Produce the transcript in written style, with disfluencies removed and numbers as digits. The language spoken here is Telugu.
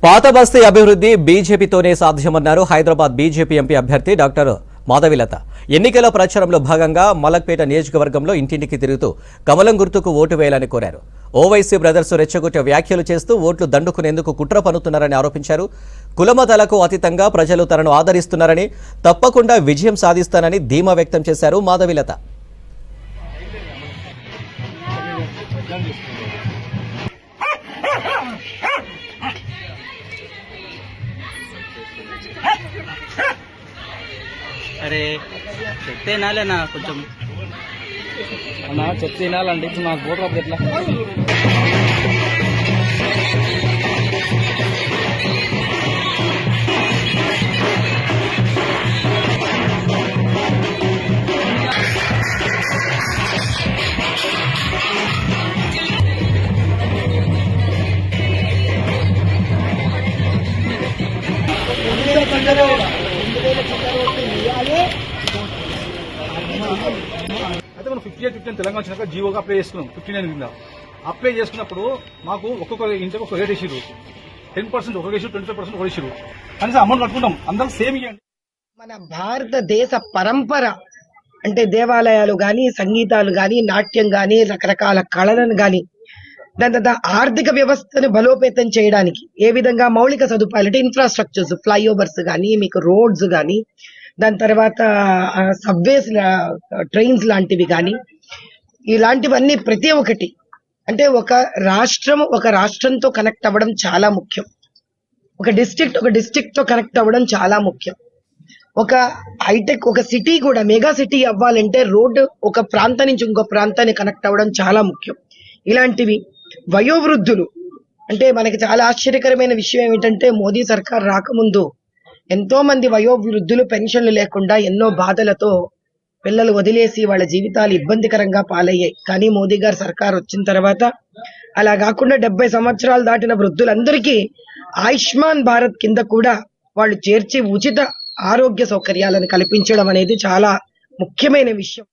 పాత బస్తీ అభివృద్ధి బీజేపీతోనే సాధ్యమన్నారు హైదరాబాద్ బీజేపీ ఎంపీ అభ్యర్థి డాక్టర్ మాధవిలత. ఎన్నికల ప్రచారంలో భాగంగా మలక్పేట నియోజకవర్గంలో ఇంటింటికి తిరుగుతూ కమలం గుర్తుకు ఓటు వేయాలని కోరారు. ఓవైసీ బ్రదర్స్ రెచ్చగొట్టే వ్యాఖ్యలు చేస్తూ ఓట్లు దండుకునేందుకు కుట్ర పన్నుతున్నారని ఆరోపించారు. కులమతాలకు అతీతంగా ప్రజలు తనను ఆదరిస్తున్నారని, తప్పకుండా విజయం సాధిస్తానని ధీమా వ్యక్తం చేశారు మాధవిలత. అరే చెప్తే వినాలేనా కొంచెం అన్నా చెప్తే వినాలంటే ఇప్పుడు నాకు ఓటు రాదు ఎట్లా? అయితే మనం 58-15 తెలంగాణ వచ్చినాక జీవోగా అప్లై చేసుకున్నాం. 59 కింద అప్లై చేసుకున్నప్పుడు మాకు ఒక్కొక్క ఇంటికి ఒక రేట్ ఇచ్చిరు. 10% ఒక ఇష్యూ, 25% ఒక ఇష్యూ. కనీసం అమౌంట్ కట్టుకుంటాం, అందరం సేమ్ ఇవ్వండి. మన భారతదేశ పరంపర అంటే దేవాలయాలు గాని, సంగీతాలు గాని, నాట్యం గాని, రకరకాల కళలను గాని, దాని తర్వాత ఆర్థిక వ్యవస్థను బలోపేతం చేయడానికి ఏ విధంగా మౌలిక సదుపాయాలు అంటే ఇన్ఫ్రాస్ట్రక్చర్స్, ఫ్లైఓవర్స్ గానీ, మీకు రోడ్స్ గానీ, దాని తర్వాత సబ్వేస్, ట్రైన్స్ లాంటివి కానీ, ఇలాంటివన్నీ ప్రతి ఒక్కటి అంటే ఒక రాష్ట్రంతో కనెక్ట్ అవ్వడం చాలా ముఖ్యం. ఒక డిస్ట్రిక్ట్ తో కనెక్ట్ అవ్వడం చాలా ముఖ్యం. ఒక హైటెక్ ఒక సిటీ కూడా మెగా సిటీ అవ్వాలంటే రోడ్డు ఒక ప్రాంతం నుంచి ఇంకో ప్రాంతాన్ని కనెక్ట్ అవ్వడం చాలా ముఖ్యం. ఇలాంటివి వయోవృద్ధులు అంటే మనకి చాలా ఆశ్చర్యకరమైన విషయం ఏమిటంటే మోదీ సర్కార్ రాకముందు ఎంతో మంది వయోవృద్ధులు పెన్షన్లు లేకుండా ఎన్నో బాధలతో పిల్లలు వదిలేసి వాళ్ళ జీవితాలు ఇబ్బందికరంగా పాలయ్యాయి. కానీ మోదీ గారి సర్కార్ వచ్చిన తర్వాత అలా కాకుండా 70 సంవత్సరాలు దాటిన వృద్ధులందరికీ ఆయుష్మాన్ భారత్ కింద కూడా వాళ్ళు చేర్చి ఉచిత ఆరోగ్య సౌకర్యాలను కల్పించడం అనేది చాలా ముఖ్యమైన విషయం.